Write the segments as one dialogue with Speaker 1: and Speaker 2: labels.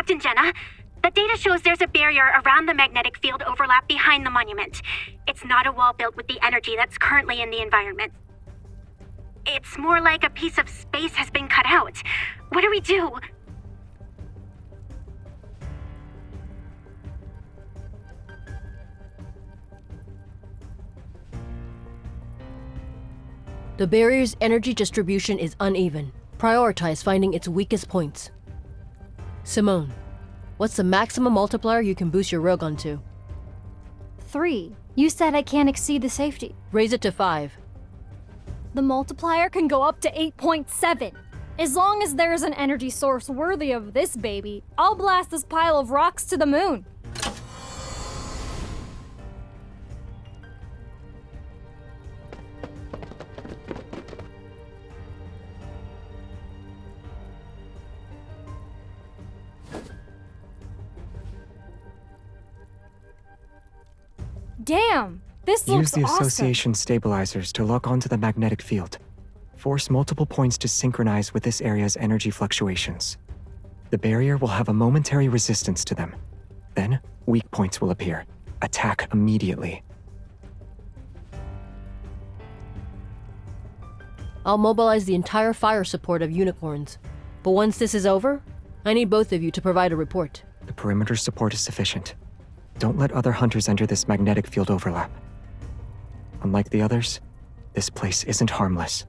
Speaker 1: Captain Jenna. The data shows there's a barrier around the magnetic field overlap behind the monument. It's not a wall built with the energy that's currently in the environment. It's more like a piece of space has been cut out. What do we do?
Speaker 2: The barrier's energy distribution is uneven. Prioritize finding its weakest points. Simone, what's the maximum multiplier you can boost your rogue onto?
Speaker 3: 3. You said I can't exceed the safety.
Speaker 2: Raise it to 5.
Speaker 3: The multiplier can go up to 8.7. As long as there's an energy source worthy of this baby, I'll blast this pile of rocks to the moon. Damn, this looks awesome.
Speaker 4: Use the association stabilizers to lock onto the magnetic field. Force multiple points to synchronize with this area's energy fluctuations. The barrier will have a momentary resistance to them. Then, weak points will appear. Attack immediately.
Speaker 2: I'll mobilize the entire fire support of unicorns. But once this is over, I need both of you to provide a report.
Speaker 4: The perimeter support is sufficient. Don't let other hunters enter this magnetic field overlap. Unlike the others, this place isn't harmless.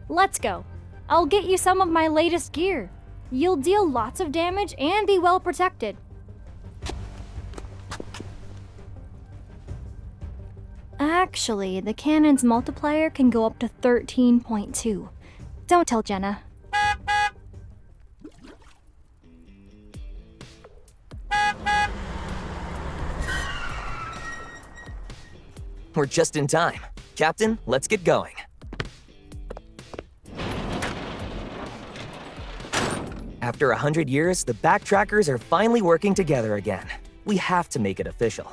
Speaker 3: Let's go. I'll get you some of my latest gear. You'll deal lots of damage and be well protected. Actually, the cannon's multiplier can go up to 13.2. Don't tell Jenna.
Speaker 5: We're just in time. Captain, let's get going. After 100 years, the backtrackers are finally working together again. We have to make it official.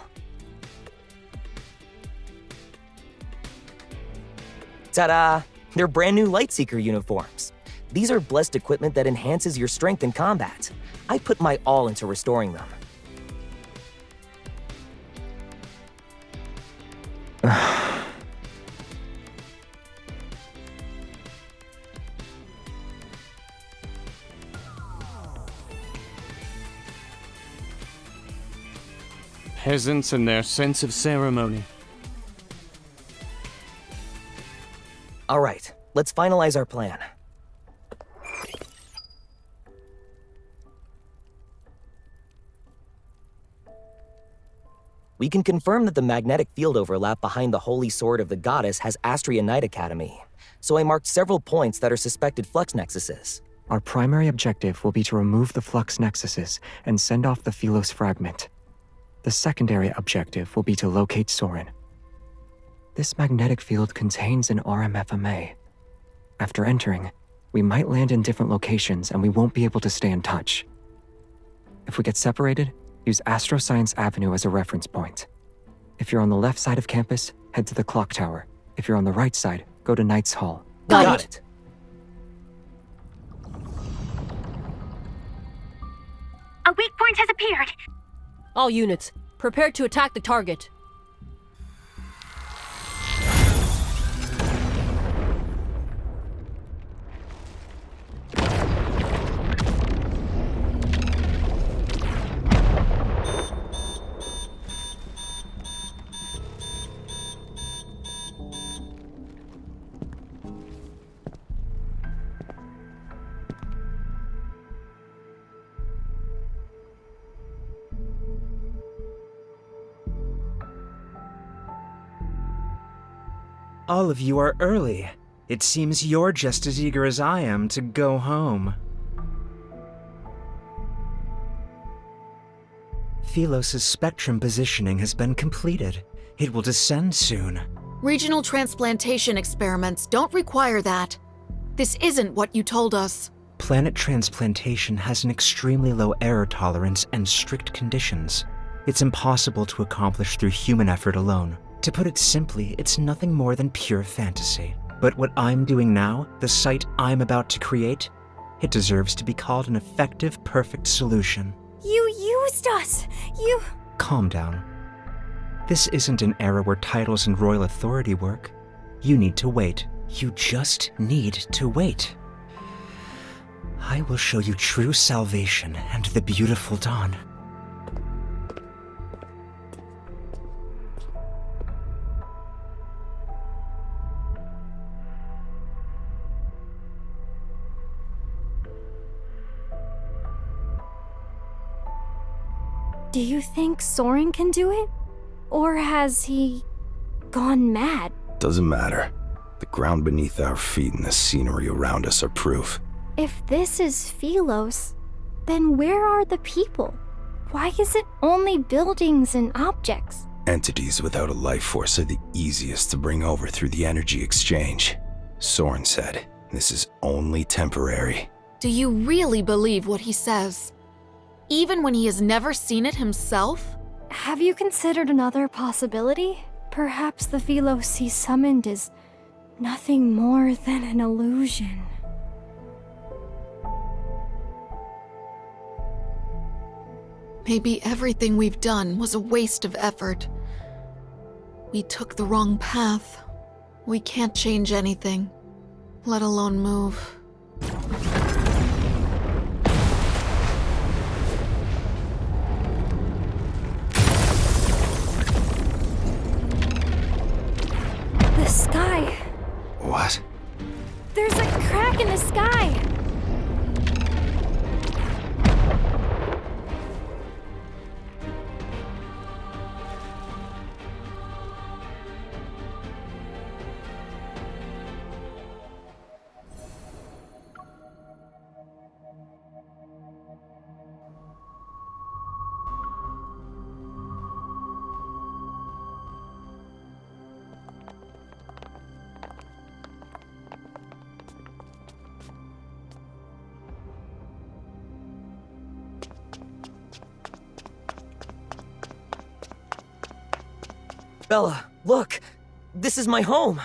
Speaker 5: Ta-da! They're brand new Lightseeker uniforms. These are blessed equipment that enhances your strength in combat. I put my all into restoring them.
Speaker 6: Peasants and their sense of ceremony.
Speaker 5: All right, let's finalize our plan. We can confirm that the magnetic field overlap behind the Holy Sword of the Goddess has Astria Knight Academy, so I marked several points that are suspected flux nexuses.
Speaker 4: Our primary objective will be to remove the flux nexuses and send off the Philos fragment. The secondary objective will be to locate Soren. This magnetic field contains an RMFMA. After entering, we might land in different locations and we won't be able to stay in touch. If we get separated, use Astroscience Avenue as a reference point. If you're on the left side of campus, head to the clock tower. If you're on the right side, go to Knight's Hall.
Speaker 5: Got it.
Speaker 1: A weak point has appeared.
Speaker 2: All units, prepare to attack the target.
Speaker 7: All of you are early. It seems you're just as eager as I am to go home. Philos' spectrum positioning has been completed. It will descend soon.
Speaker 8: Regional transplantation experiments don't require that. This isn't what you told us.
Speaker 7: Planet transplantation has an extremely low error tolerance and strict conditions. It's impossible to accomplish through human effort alone. To put it simply, it's nothing more than pure fantasy. But what I'm doing now, the site I'm about to create, It deserves to be called an effective, perfect solution.
Speaker 3: You used us! You...
Speaker 7: Calm down. This isn't an era where titles and royal authority work. You need to wait. You just need to wait. I will show you true salvation and the beautiful dawn.
Speaker 3: Do you think Soren can do it? Or has he gone mad?
Speaker 9: Doesn't matter. The ground beneath our feet and the scenery around us are proof.
Speaker 3: If this is Philos, then where are the people? Why is it only buildings and objects?
Speaker 9: Entities without a life force are the easiest to bring over through the energy exchange. Soren said, this is only temporary.
Speaker 8: Do you really believe what he says? Even when he has never seen it himself?
Speaker 3: Have you considered another possibility? Perhaps the Philos he summoned is nothing more than an illusion.
Speaker 8: Maybe everything we've done was a waste of effort. We took the wrong path. We can't change anything, let alone move.
Speaker 3: The sky.
Speaker 9: What?
Speaker 3: There's a crack in the sky.
Speaker 5: Bella, look! This is my home!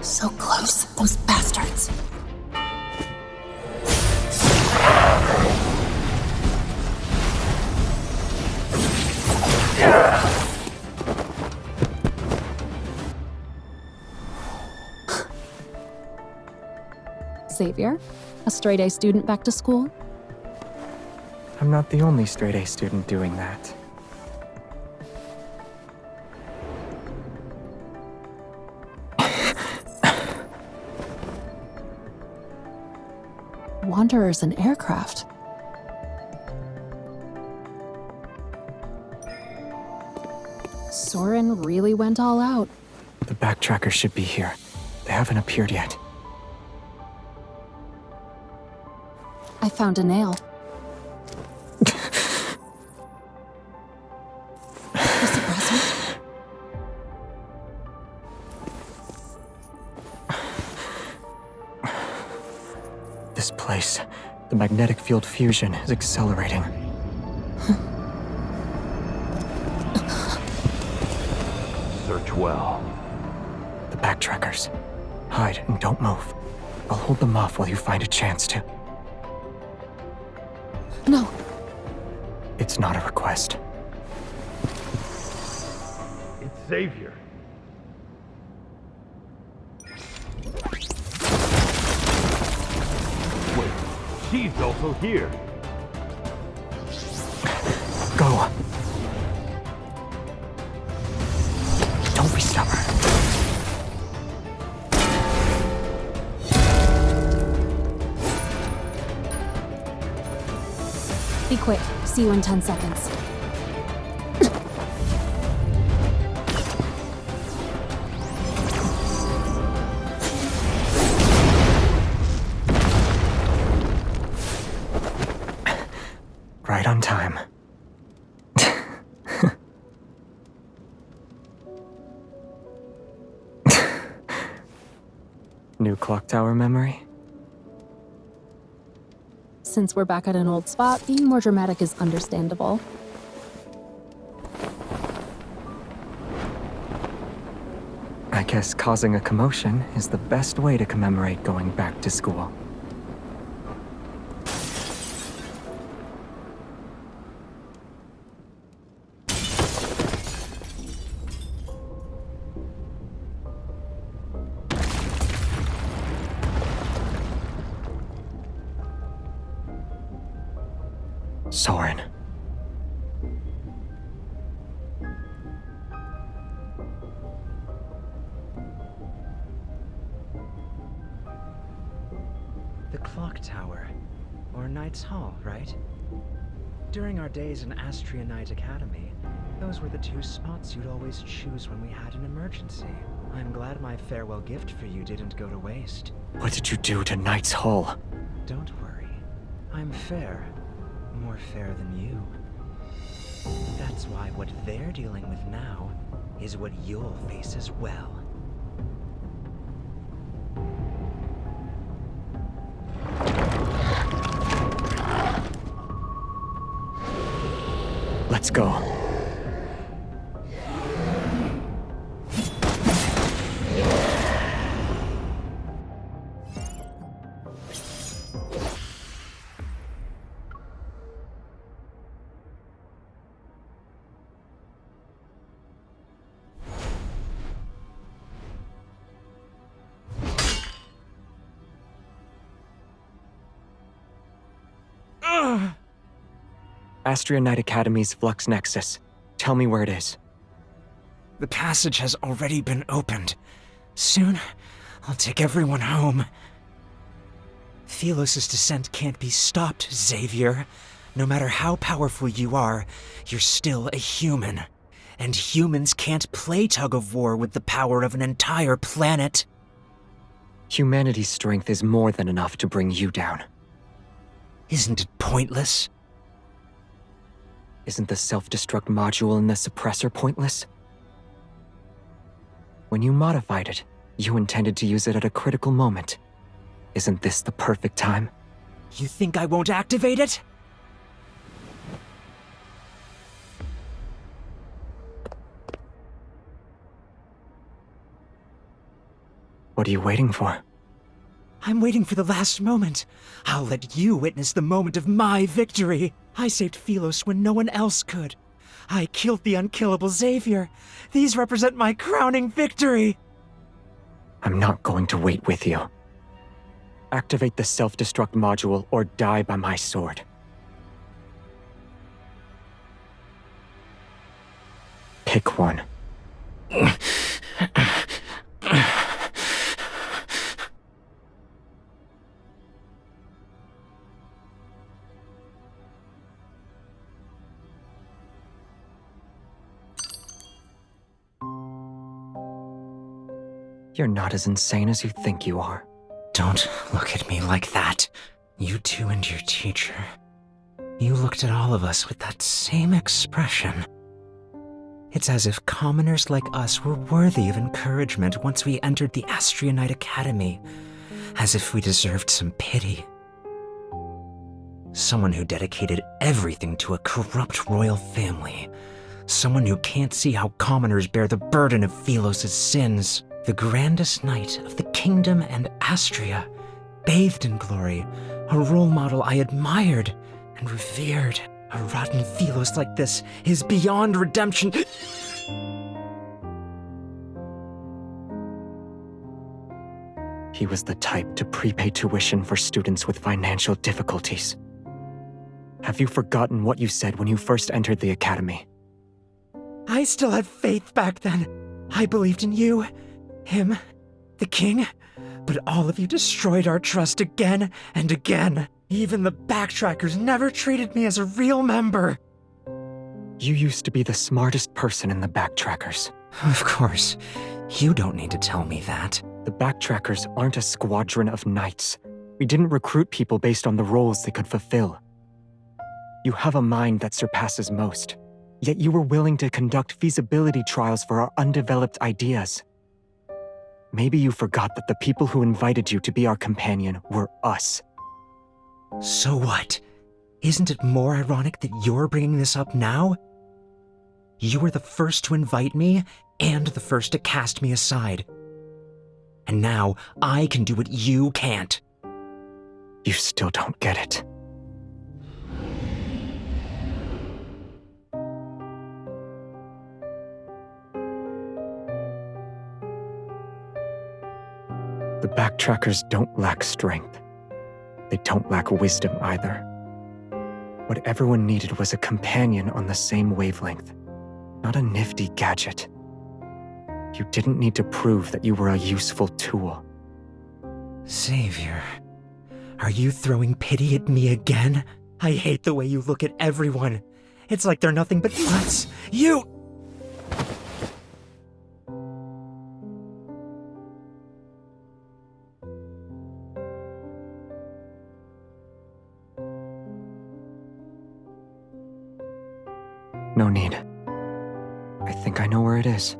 Speaker 8: So close, those bastards.
Speaker 10: Xavier, a straight-A student back to school?
Speaker 4: I'm not the only straight-A student doing that.
Speaker 10: Wanderers and aircraft. Soren really went all out.
Speaker 4: The backtrackers should be here. They haven't appeared yet.
Speaker 10: I found a nail. Just a present.
Speaker 4: This place, the magnetic field fusion is accelerating.
Speaker 11: Search well.
Speaker 4: The backtrackers. Hide and don't move. I'll hold them off while you find a chance to.
Speaker 10: No.
Speaker 4: It's not a request.
Speaker 11: It's Xavier. Wait, she's also here.
Speaker 4: Go. Don't be stubborn.
Speaker 10: Be quick. See you in 10 seconds.
Speaker 4: Right on time. New clock tower memory?
Speaker 10: Since we're back at an old spot, being more dramatic is understandable.
Speaker 4: I guess causing a commotion is the best way to commemorate going back to school. Soren.
Speaker 7: The clock tower, or Knight's Hall, right? During our days in Astria Knight Academy, those were the two spots you'd always choose when we had an emergency. I'm glad my farewell gift for you didn't go to waste.
Speaker 4: What did you do to Knight's Hall?
Speaker 7: Don't worry. I'm fair. More fair than you. That's why what they're dealing with now is what you'll face as well.
Speaker 4: Let's go. Astria Knight Academy's Flux Nexus. Tell me where it is.
Speaker 7: The passage has already been opened. Soon, I'll take everyone home. Philos' descent can't be stopped, Xavier. No matter how powerful you are, you're still a human. And humans can't play tug-of-war with the power of an entire planet.
Speaker 4: Humanity's strength is more than enough to bring you down.
Speaker 7: Isn't it pointless?
Speaker 4: Isn't the self-destruct module in the suppressor pointless? When you modified it, you intended to use it at a critical moment. Isn't this the perfect time?
Speaker 7: You think I won't activate it?
Speaker 4: What are you waiting for?
Speaker 7: I'm waiting for the last moment. I'll let you witness the moment of my victory. I saved Philos when no one else could. I killed the unkillable Xavier. These represent my crowning victory.
Speaker 4: I'm not going to wait with you. Activate the self-destruct module or die by my sword. Pick one. You're not as insane as you think you are.
Speaker 7: Don't look at me like that. You two and your teacher. You looked at all of us with that same expression. It's as if commoners like us were worthy of encouragement once we entered the Astria Knight Academy. As if we deserved some pity. Someone who dedicated everything to a corrupt royal family. Someone who can't see how commoners bear the burden of Philos' sins. The grandest knight of the kingdom and Astria, bathed in glory, a role model I admired and revered. A rotten Philos like this is beyond redemption.
Speaker 4: He was the type to prepay tuition for students with financial difficulties. Have you forgotten what you said when you first entered the academy?
Speaker 7: I still had faith back then. I believed in you, him, the king, but all of you destroyed our trust again and again. Even the backtrackers never treated me as a real member.
Speaker 4: You used to be the smartest person in the backtrackers.
Speaker 7: Of course. You don't need to tell me that.
Speaker 4: The backtrackers aren't a squadron of knights. We didn't recruit people based on the roles they could fulfill. You have a mind that surpasses most, yet you were willing to conduct feasibility trials for our undeveloped ideas. Maybe you forgot that the people who invited you to be our companion were us.
Speaker 7: So what? Isn't it more ironic that you're bringing this up now? You were the first to invite me, and the first to cast me aside. And now, I can do what you can't.
Speaker 4: You still don't get it. The backtrackers don't lack strength. They don't lack wisdom either. What everyone needed was a companion on the same wavelength, not a nifty gadget. You didn't need to prove that you were a useful tool.
Speaker 7: Xavier, are you throwing pity at me again? I hate the way you look at everyone. It's like they're nothing but nuts. You...
Speaker 4: No need. I think I know where it is.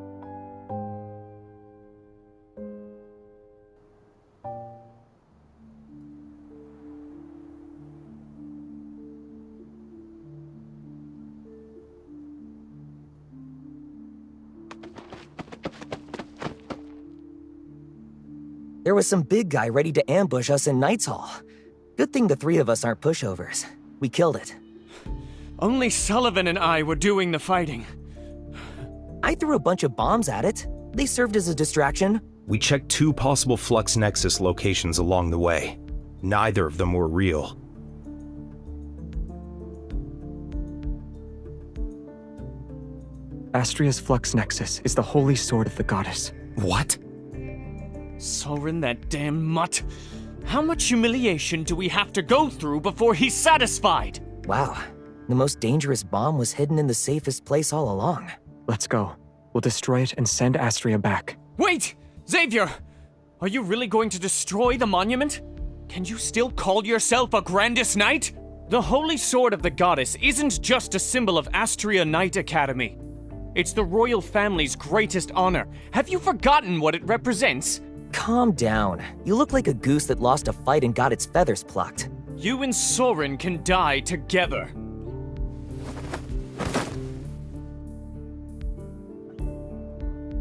Speaker 5: There was some big guy ready to ambush us in Knight's Hall. Good thing the three of us aren't pushovers. We killed it.
Speaker 6: Only Sullivan and I were doing the fighting.
Speaker 5: I threw a bunch of bombs at it. They served as a distraction.
Speaker 9: We checked 2 possible Flux Nexus locations along the way. Neither of them were real.
Speaker 4: Astria's Flux Nexus is the holy sword of the goddess.
Speaker 9: What?
Speaker 6: Soren, that damn mutt. How much humiliation do we have to go through before he's satisfied?
Speaker 5: Wow. The most dangerous bomb was hidden in the safest place all along.
Speaker 4: Let's go. We'll destroy it and send Astria back.
Speaker 6: Wait! Xavier! Are you really going to destroy the monument? Can you still call yourself a Grandest Knight? The Holy Sword of the Goddess isn't just a symbol of Astria Knight Academy. It's the royal family's greatest honor. Have you forgotten what it represents?
Speaker 5: Calm down. You look like a goose that lost a fight and got its feathers plucked.
Speaker 6: You and Soren can die together.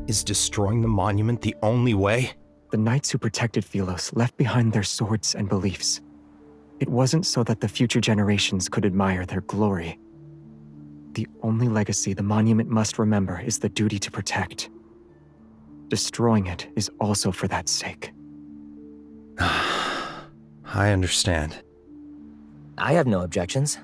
Speaker 9: Is destroying the monument the only way?
Speaker 4: The knights who protected Philos left behind their swords and beliefs. It wasn't so that the future generations could admire their glory. The only legacy the monument must remember is the duty to protect. Destroying it is also for that sake.
Speaker 9: I understand.
Speaker 5: I have no objections.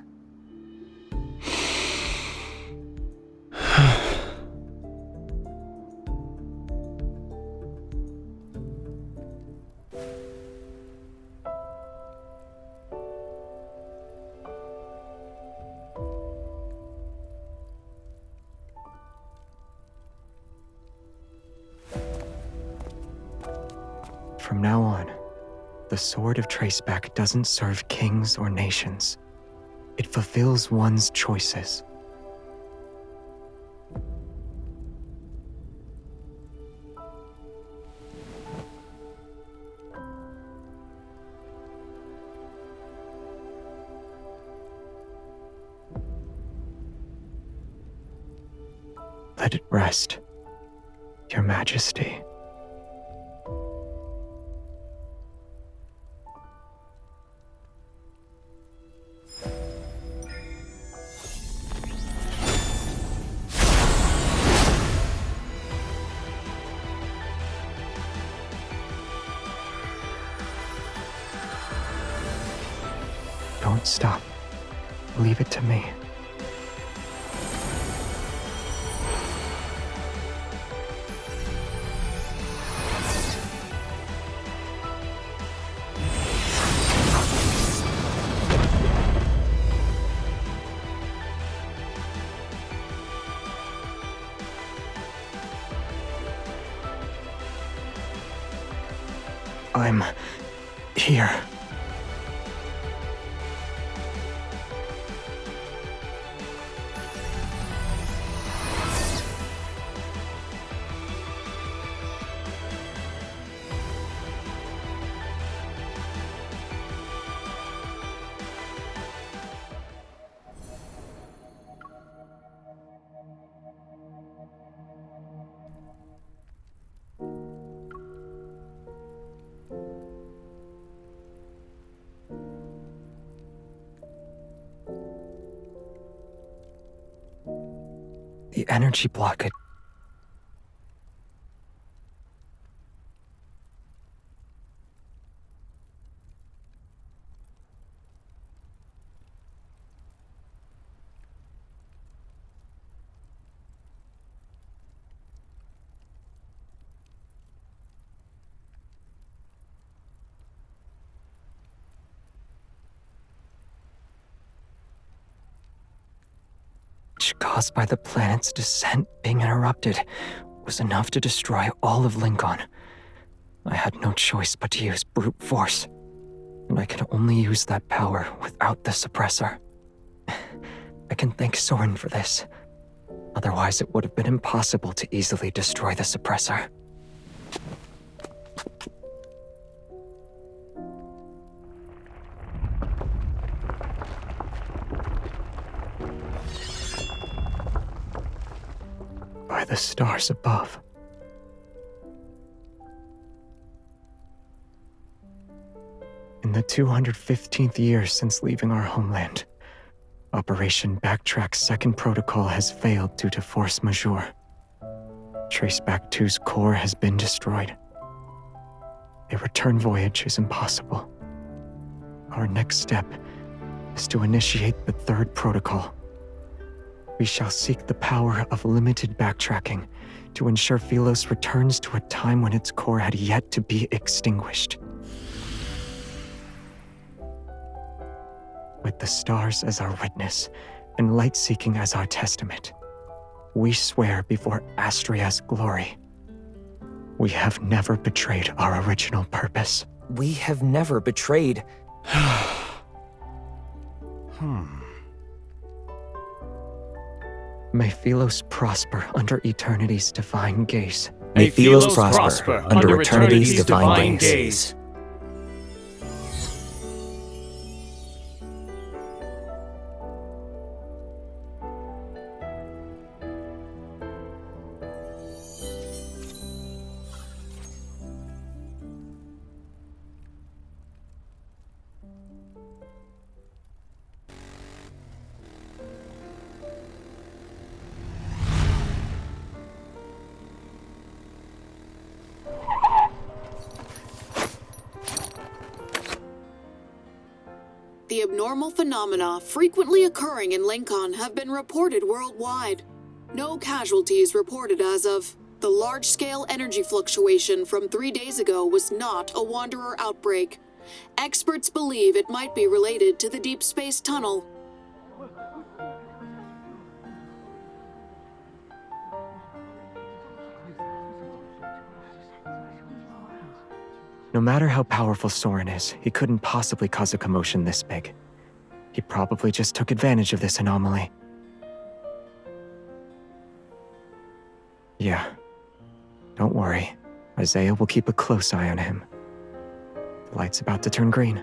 Speaker 4: From now on, the Sword of Traceback doesn't serve kings or nations. It fulfills one's choices. Let it rest, Your Majesty. Don't stop. Leave it to me. I'm here. The energy blockade. Caused by the planet's descent being interrupted was enough to destroy all of Lincoln. I had no choice but to use brute force, and I can only use that power without the suppressor. I can thank Soren for this. Otherwise, it would have been impossible to easily destroy the suppressor. By the stars above. In the 215th year since leaving our homeland, Operation Backtrack's second protocol has failed due to force majeure. Traceback 2's core has been destroyed. A return voyage is impossible. Our next step is to initiate the third protocol. We shall seek the power of limited backtracking to ensure Philos returns to a time when its core had yet to be extinguished. With the stars as our witness and light-seeking as our testament, we swear before Astria's glory, we have never betrayed our original purpose.
Speaker 5: We have never betrayed.
Speaker 4: May Philos prosper under eternity's divine gaze.
Speaker 7: May Philos prosper under eternity's divine gaze.
Speaker 8: The abnormal phenomena frequently occurring in Lincoln have been reported worldwide. No casualties reported as of. The large-scale energy fluctuation from 3 days ago was not a Wanderer outbreak. Experts believe it might be related to the Deepspace tunnel.
Speaker 4: No matter how powerful Soren is, he couldn't possibly cause a commotion this big. He probably just took advantage of this anomaly. Yeah. Don't worry. Isaiah will keep a close eye on him. The light's about to turn green.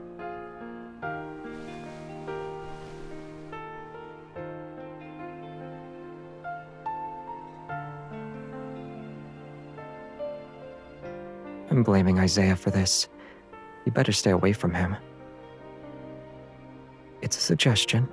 Speaker 4: I'm blaming Isaiah for this. You better stay away from him. It's a suggestion.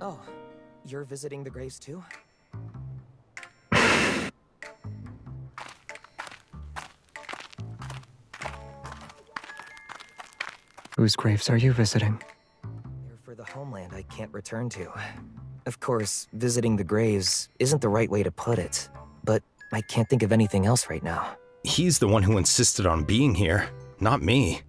Speaker 5: Oh, you're visiting the graves too?
Speaker 4: Whose graves are you visiting?
Speaker 5: They're for the homeland I can't return to. Of course, visiting the graves isn't the right way to put it, but I can't think of anything else right now.
Speaker 9: He's the one who insisted on being here, not me.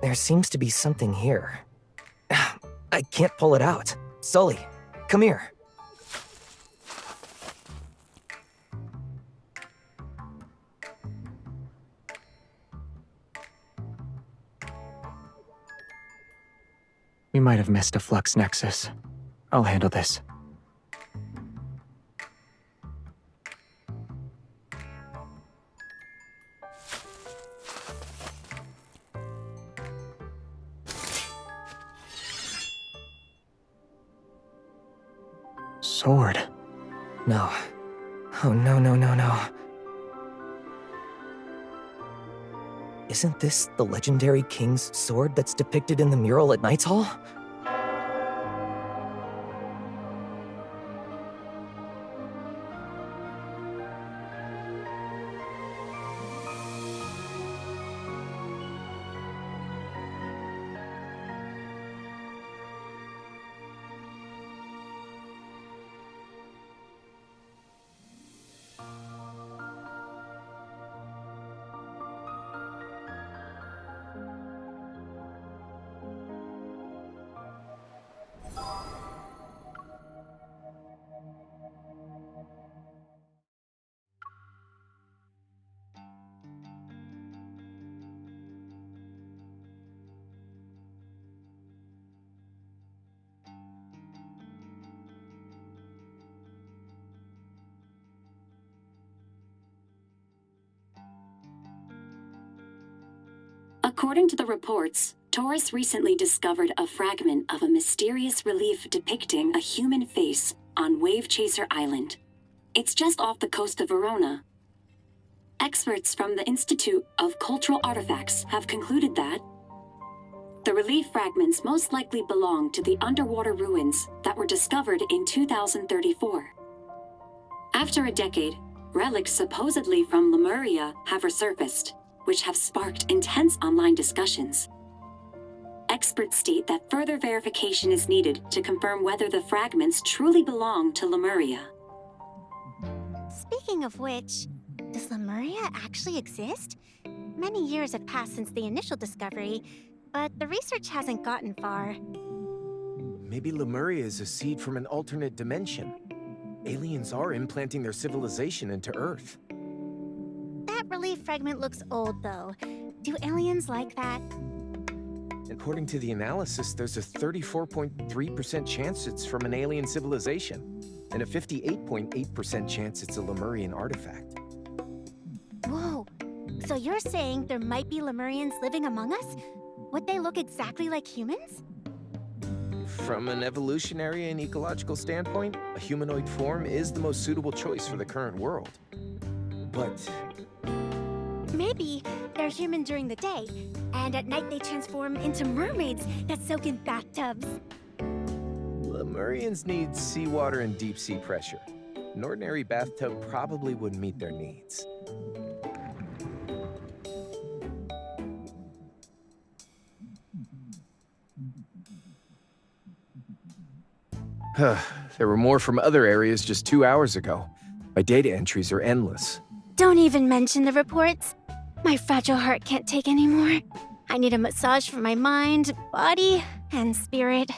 Speaker 5: There seems to be something here. I can't pull it out. Sully, come here.
Speaker 4: We might have missed a flux nexus. I'll handle this. Sword.
Speaker 5: No. Oh, no, no, no, no. Isn't this the legendary king's sword that's depicted in the mural at Knight's Hall?
Speaker 12: According to the reports, Taurus recently discovered a fragment of a mysterious relief depicting a human face on Wavechaser Island. It's just off the coast of Verona. Experts from the Institute of Cultural Artifacts have concluded that the relief fragments most likely belong to the underwater ruins that were discovered in 2034. After a decade, relics supposedly from Lemuria have resurfaced, which have sparked intense online discussions. Experts state that further verification is needed to confirm whether the fragments truly belong to Lemuria.
Speaker 1: Speaking of which, does Lemuria actually exist? Many years have passed since the initial discovery, but the research hasn't gotten far.
Speaker 13: Maybe Lemuria is a seed from an alternate dimension. Aliens are implanting their civilization into Earth.
Speaker 1: That relief fragment looks old, though. Do aliens like that?
Speaker 13: According to the analysis, there's a 34.3% chance it's from an alien civilization, and a 58.8% chance it's a Lemurian artifact.
Speaker 1: Whoa! So you're saying there might be Lemurians living among us? Would they look exactly like humans?
Speaker 13: From an evolutionary and ecological standpoint, a humanoid form is the most suitable choice for the current world. But
Speaker 1: maybe they're human during the day, and at night they transform into mermaids that soak in bathtubs.
Speaker 13: Lemurians need seawater and deep sea pressure. An ordinary bathtub probably wouldn't meet their needs. There were more from other areas just 2 hours ago. My data entries are endless.
Speaker 1: Don't even mention the reports. My fragile heart can't take anymore. I need a massage for my mind, body, and spirit.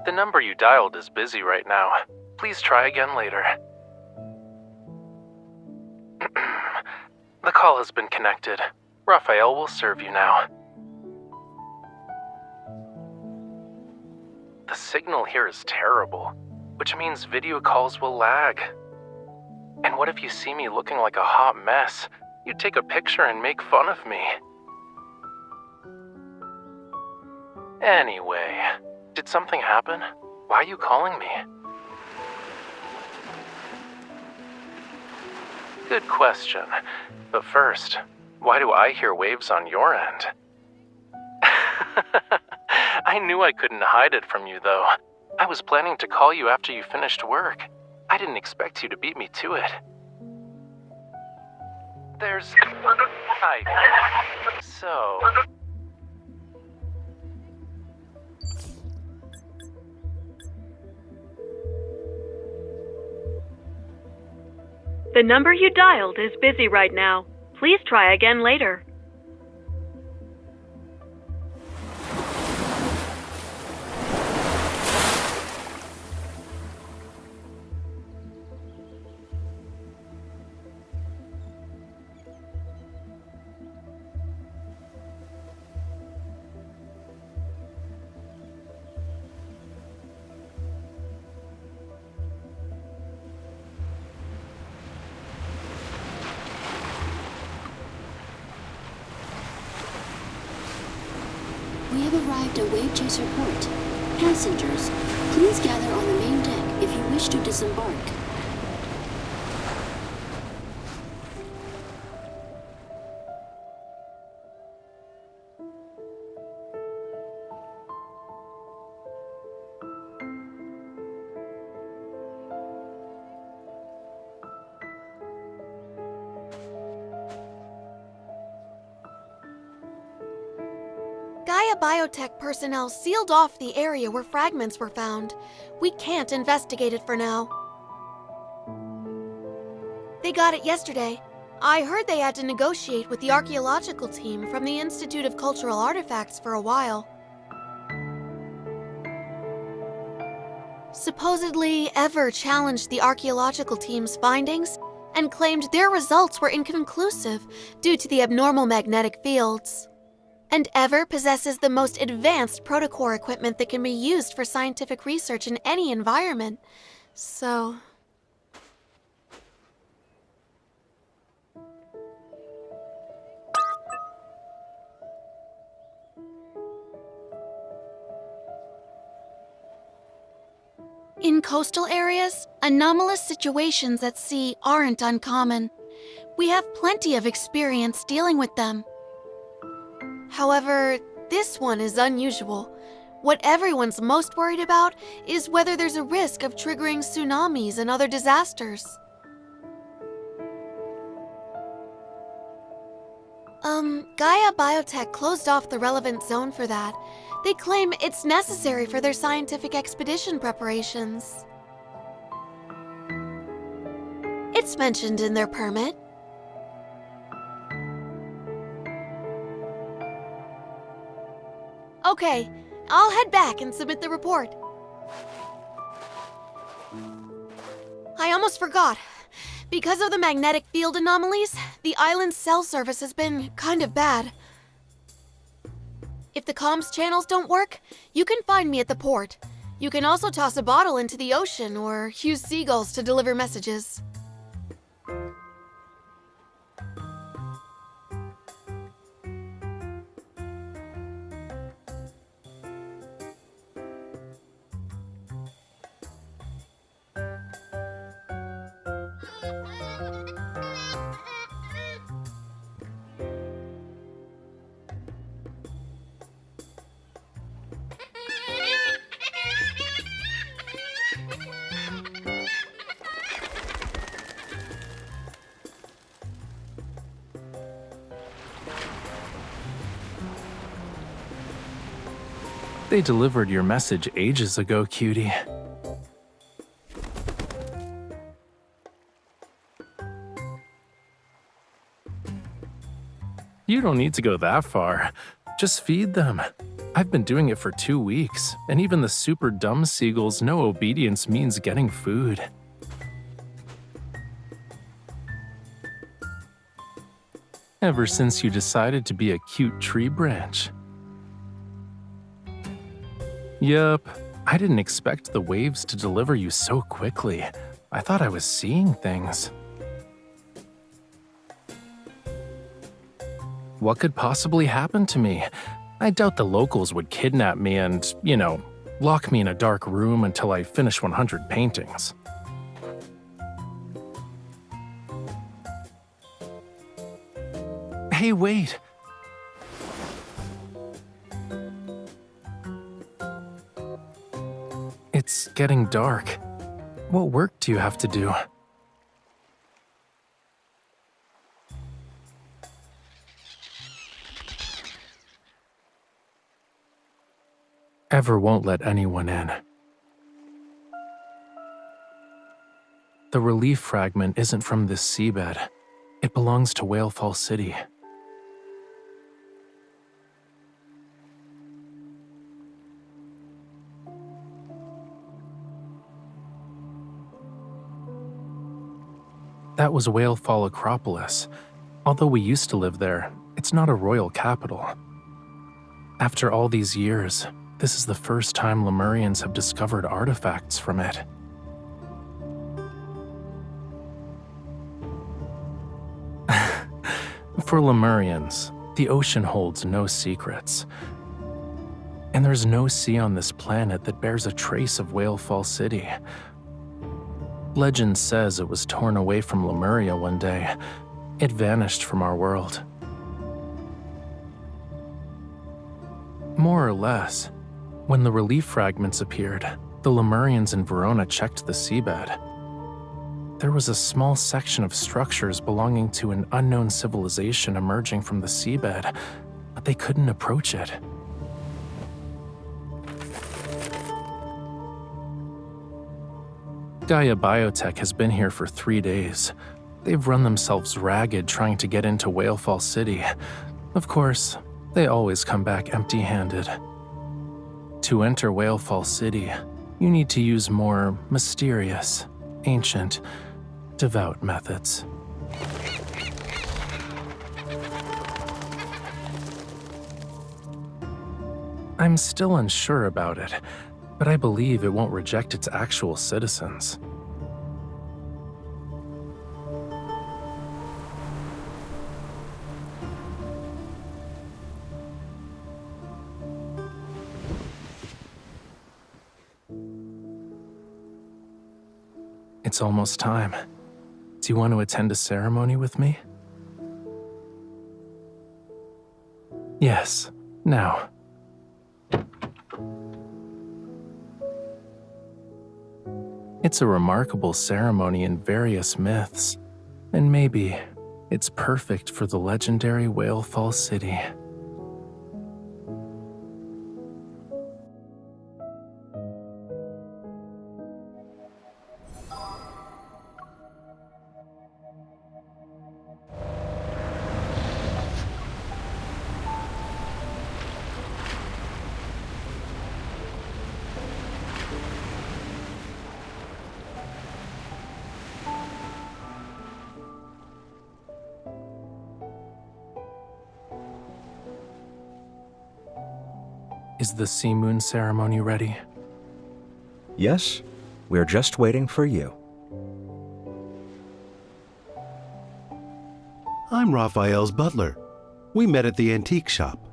Speaker 14: The number you dialed is busy right now. Please try again later. The call has been connected. Raphael will serve you now. The signal here is terrible, which means video calls will lag. And what if you see me looking like a hot mess? You'd take a picture and make fun of me. Anyway, did something happen? Why are you calling me? Good question. But first, why do I hear waves on your end? I knew I couldn't hide it from you, though. I was planning to call you after you finished work. I didn't expect you to beat me to it. There's... So...
Speaker 15: The number you dialed is busy right now. Please try again later.
Speaker 12: We have arrived at Wavechaser Port. Passengers, please gather on the main deck if you wish to disembark.
Speaker 16: Gaia Biotech personnel sealed off the area where fragments were found. We can't investigate it for now. They got it yesterday. I heard they had to negotiate with the archaeological team from the Institute of Cultural Artifacts for a while. Supposedly, Ever challenged the archaeological team's findings and claimed their results were inconclusive due to the abnormal magnetic fields. And Ever possesses the most advanced protocore equipment that can be used for scientific research in any environment. So... In coastal areas, anomalous situations at sea aren't uncommon. We have plenty of experience dealing with them. However, this one is unusual. What everyone's most worried about is whether there's a risk of triggering tsunamis and other disasters. Gaia Biotech closed off the relevant zone for that. They claim it's necessary for their scientific expedition preparations. It's mentioned in their permit. Okay, I'll head back and submit the report. I almost forgot. Because of the magnetic field anomalies, the island's cell service has been kind of bad. If the comms channels don't work, you can find me at the port. You can also toss a bottle into the ocean or use seagulls to deliver messages.
Speaker 14: They delivered your message ages ago, cutie. You don't need to go that far. Just feed them. I've been doing it for 2 weeks, and even the super dumb seagulls know obedience means getting food. Ever since you decided to be a cute tree branch. Yup, I didn't expect the waves to deliver you so quickly. I thought I was seeing things. What could possibly happen to me? I doubt the locals would kidnap me and, lock me in a dark room until I finish 100 paintings. Hey, wait! It's getting dark. What work do you have to do? Ever won't let anyone in. The relief fragment isn't from this seabed. It belongs to Whalefall City. That was Whalefall Acropolis. Although we used to live there, it's not a royal capital. After all these years, this is the first time Lemurians have discovered artifacts from it. For Lemurians, the ocean holds no secrets. And there's no sea on this planet that bears a trace of Whalefall City. Legend says it was torn away from Lemuria one day. It vanished from our world. More or less. When the relief fragments appeared, the Lemurians in Verona checked the seabed. There was a small section of structures belonging to an unknown civilization emerging from the seabed, but they couldn't approach it. Gaia Biotech has been here for 3 days. They've run themselves ragged trying to get into Whalefall City. Of course, they always come back empty-handed. To enter Whalefall City, you need to use more mysterious, ancient, devout methods. I'm still unsure about it, but I believe it won't reject its actual citizens. It's almost time. Do you want to attend a ceremony with me? Yes, now. It's a remarkable ceremony in various myths, and maybe it's perfect for the legendary Whalefall City. Is the Seamoon ceremony ready?
Speaker 7: Yes, we're just waiting for you.
Speaker 17: I'm Raphael's butler. We met at the antique shop.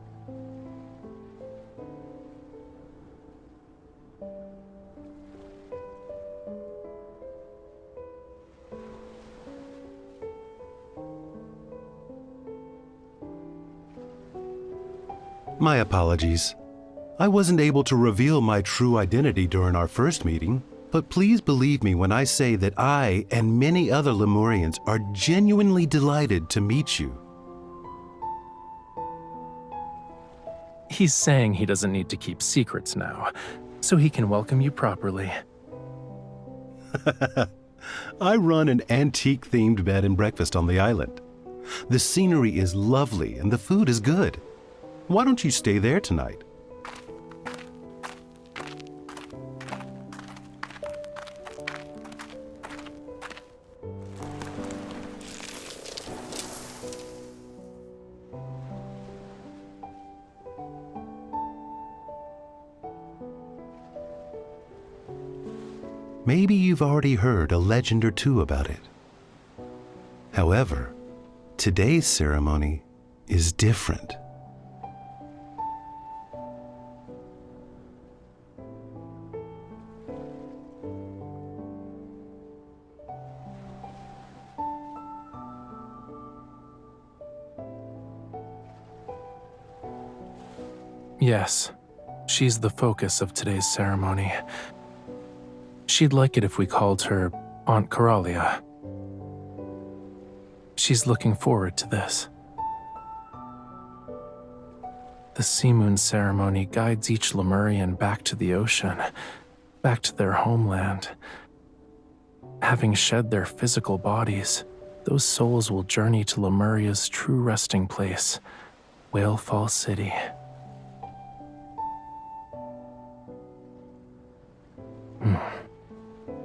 Speaker 17: My apologies. I wasn't able to reveal my true identity during our first meeting, but please believe me when I say that I and many other Lemurians are genuinely delighted to meet you.
Speaker 14: He's saying he doesn't need to keep secrets now, so he can welcome you properly.
Speaker 17: I run an antique-themed bed and breakfast on the island. The scenery is lovely and the food is good. Why don't you stay there tonight? Maybe you've already heard a legend or two about it. However, today's ceremony is different.
Speaker 14: Yes, she's the focus of today's ceremony. She'd like it if we called her Aunt Coralia. She's looking forward to this. The Seamoon ceremony guides each Lemurian back to the ocean, back to their homeland. Having shed their physical bodies, those souls will journey to Lemuria's true resting place, Whalefall City.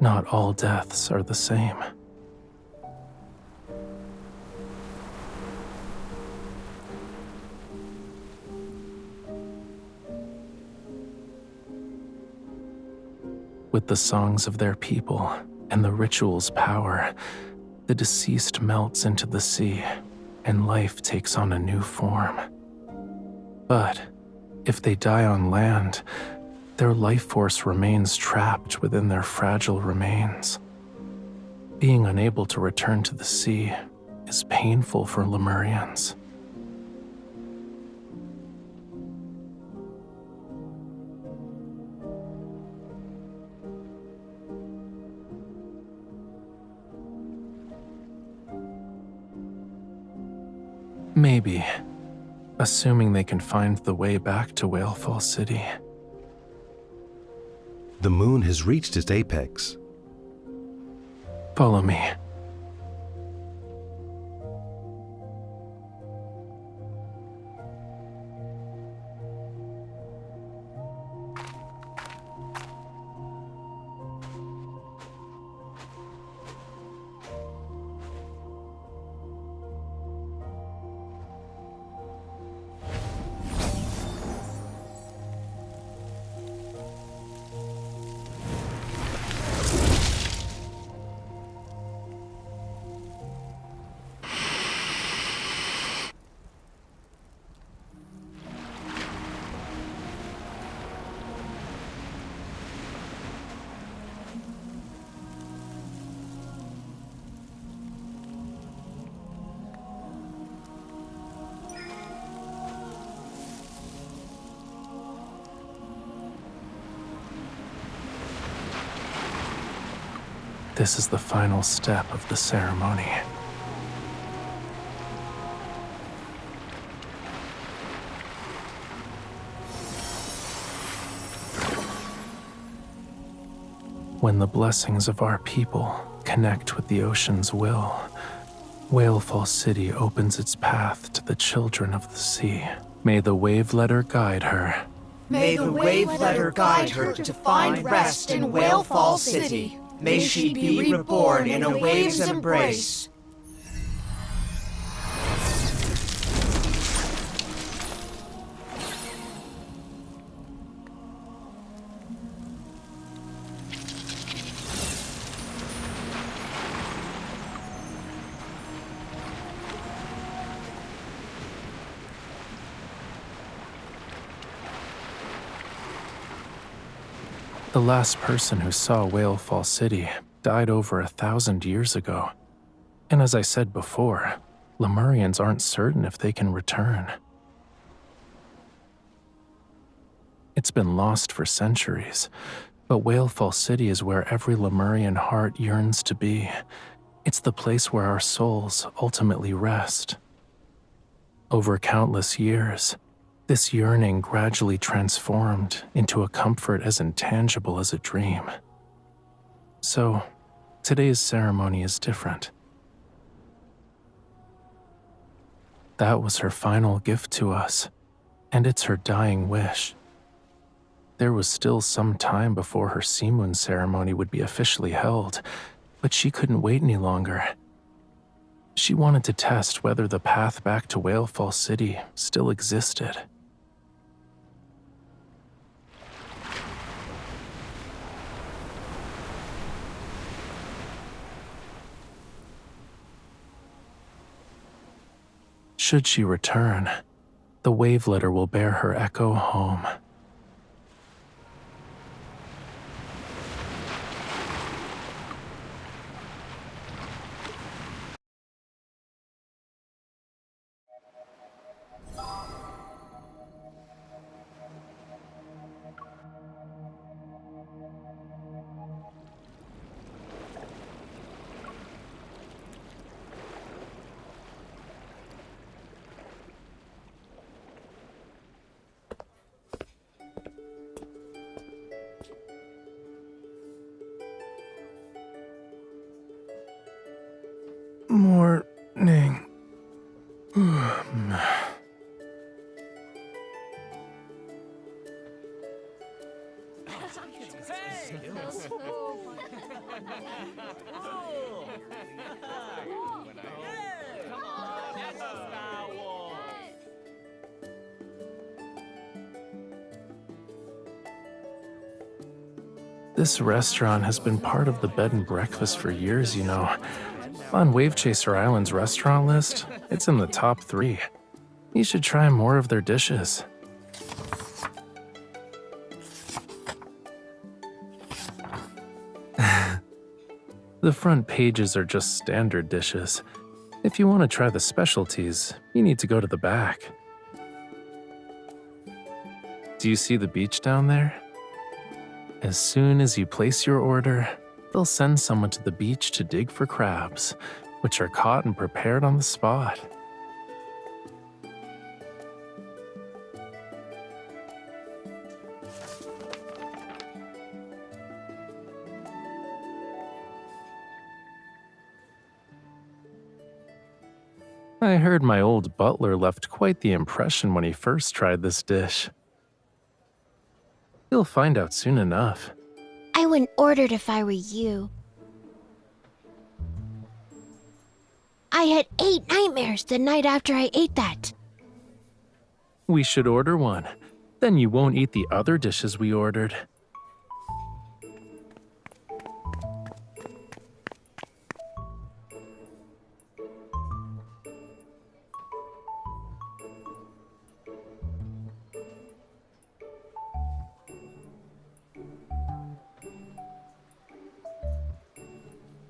Speaker 14: Not all deaths are the same. With the songs of their people and the ritual's power, the deceased melts into the sea, and life takes on a new form. But if they die on land, their life force remains trapped within their fragile remains. Being unable to return to the sea is painful for Lemurians. Maybe, assuming they can find the way back to Whalefall City.
Speaker 17: The moon has reached its apex.
Speaker 14: Follow me. This is the final step of the ceremony. When the blessings of our people connect with the ocean's will, Whalefall City opens its path to the children of the sea. May the wave letter guide her.
Speaker 18: May the wave letter guide her to find rest in Whalefall City. May she be reborn in a wave's embrace.
Speaker 14: The last person who saw Whalefall City died over 1,000 years ago. And as I said before, Lemurians aren't certain if they can return. It's been lost for centuries, but Whalefall City is where every Lemurian heart yearns to be. It's the place where our souls ultimately rest. Over countless years, this yearning gradually transformed into a comfort as intangible as a dream. So, today's ceremony is different. That was her final gift to us, and it's her dying wish. There was still some time before her Seamoon ceremony would be officially held, but she couldn't wait any longer. She wanted to test whether the path back to Whalefall City still existed. Should she return, the wave letter will bear her echo home. Morning. This restaurant has been part of the bed and breakfast for years, you know. On Wavechaser Island's restaurant list, it's in the top 3. You should try more of their dishes. The front pages are just standard dishes. If you want to try the specialties, you need to go to the back. Do you see the beach down there? As soon as you place your order, they'll send someone to the beach to dig for crabs, which are caught and prepared on the spot. I heard my old butler left quite the impression when he first tried this dish. You'll find out soon enough.
Speaker 19: I wouldn't order it if I were you. I had 8 nightmares the night after I ate that.
Speaker 14: We should order one. Then you won't eat the other dishes we ordered.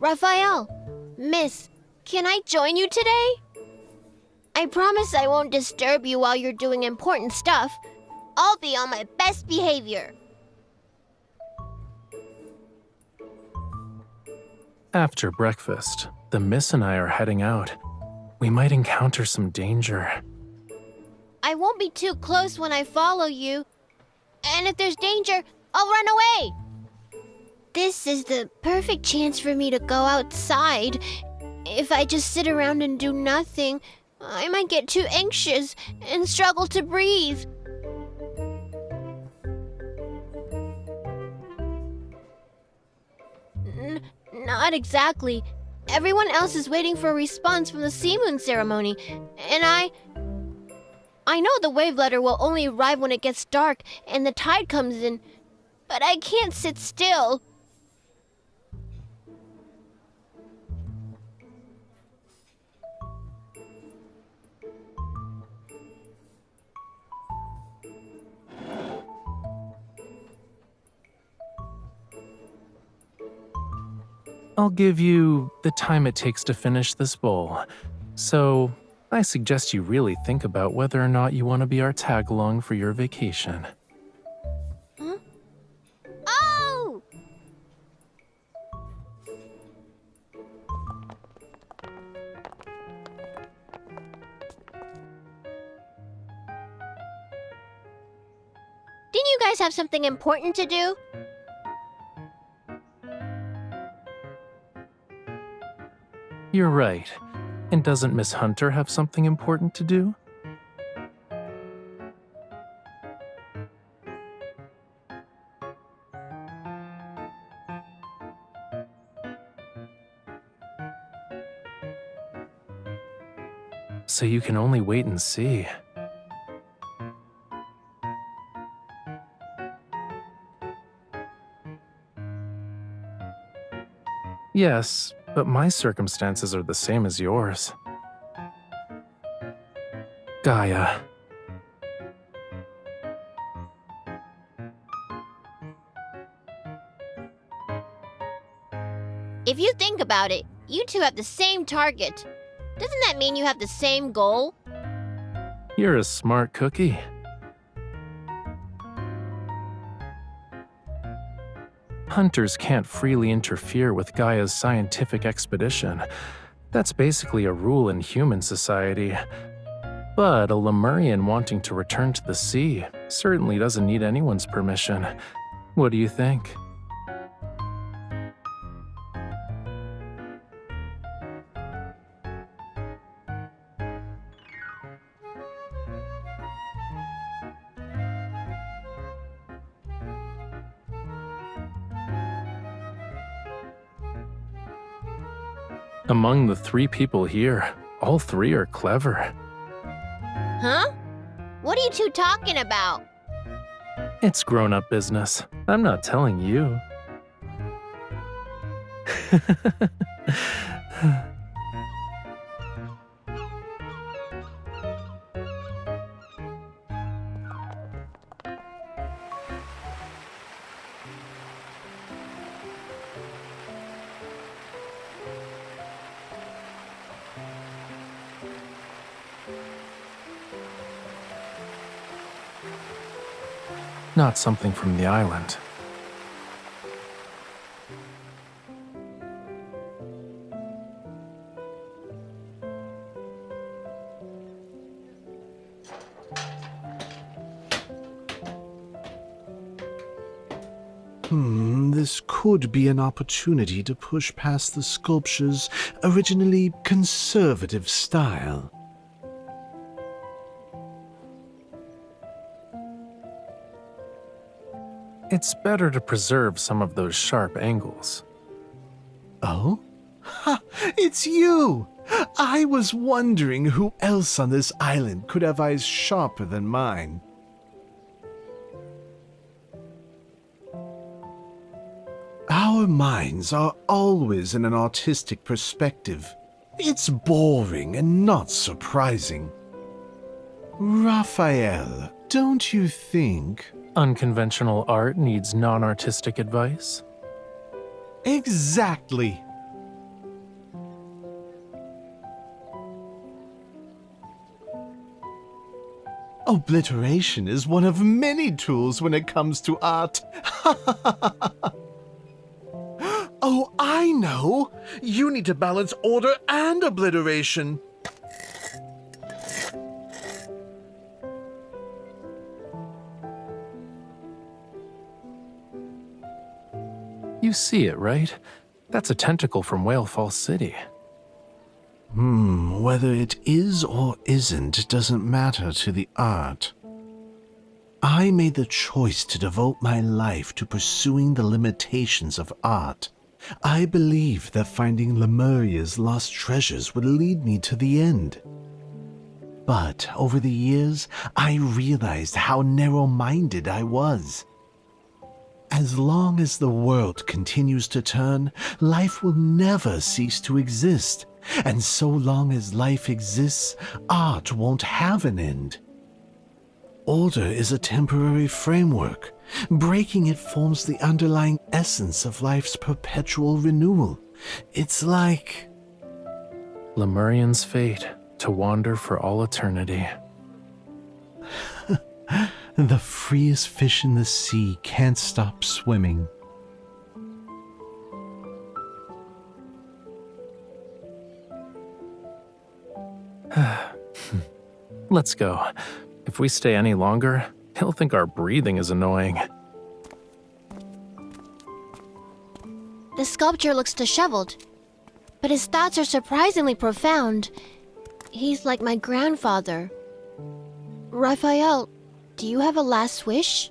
Speaker 19: Raphael, Miss, can I join you today? I promise I won't disturb you while you're doing important stuff. I'll be on my best behavior.
Speaker 14: After breakfast, the Miss and I are heading out. We might encounter some danger.
Speaker 19: I won't be too close when I follow you. And if there's danger, I'll run away. This is the perfect chance for me to go outside. If I just sit around and do nothing, I might get too anxious and struggle to breathe. Not exactly. Everyone else is waiting for a response from the Seamoon ceremony, and I know the wave letter will only arrive when it gets dark and the tide comes in, but I can't sit still.
Speaker 14: I'll give you the time it takes to finish this bowl. So, I suggest you really think about whether or not you want to be our tag-along for your vacation.
Speaker 19: Huh? Oh! Didn't you guys have something important to do?
Speaker 14: You're right. And doesn't Miss Hunter have something important to do? So you can only wait and see. Yes, but my circumstances are the same as yours. Gaia.
Speaker 19: If you think about it, you two have the same target. Doesn't that mean you have the same goal?
Speaker 14: You're a smart cookie. Hunters can't freely interfere with Gaia's scientific expedition. That's basically a rule in human society. But a Lemurian wanting to return to the sea certainly doesn't need anyone's permission. What do you think? Among the 3 people here, all 3 are clever.
Speaker 19: Huh? What are you two talking about?
Speaker 14: It's grown-up business. I'm not telling you. Not something from the island.
Speaker 17: This could be an opportunity to push past the sculpture's originally conservative style.
Speaker 14: It's better to preserve some of those sharp angles.
Speaker 17: Oh? Ha! It's you! I was wondering who else on this island could have eyes sharper than mine. Our minds are always in an artistic perspective. It's boring and not surprising. Raphael, don't you think?
Speaker 14: Unconventional art needs non-artistic advice?
Speaker 17: Exactly. Obliteration is one of many tools when it comes to art. Oh, I know! You need to balance order and obliteration.
Speaker 14: You see it, right? That's a tentacle from Whalefall City.
Speaker 17: Whether it is or isn't doesn't matter to the art. I made the choice to devote my life to pursuing the limitations of art. I believed that finding Lemuria's lost treasures would lead me to the end. But over the years, I realized how narrow-minded I was. As long as the world continues to turn, life will never cease to exist. And so long as life exists, art won't have an end. Order is a temporary framework. Breaking it forms the underlying essence of life's perpetual renewal. It's like...
Speaker 14: Lemurian's fate, to wander for all eternity.
Speaker 17: The freest fish in the sea can't stop swimming.
Speaker 14: Let's go. If we stay any longer, he'll think our breathing is annoying.
Speaker 19: The sculpture looks disheveled, but his thoughts are surprisingly profound. He's like my grandfather. Raphael, do you have a last wish?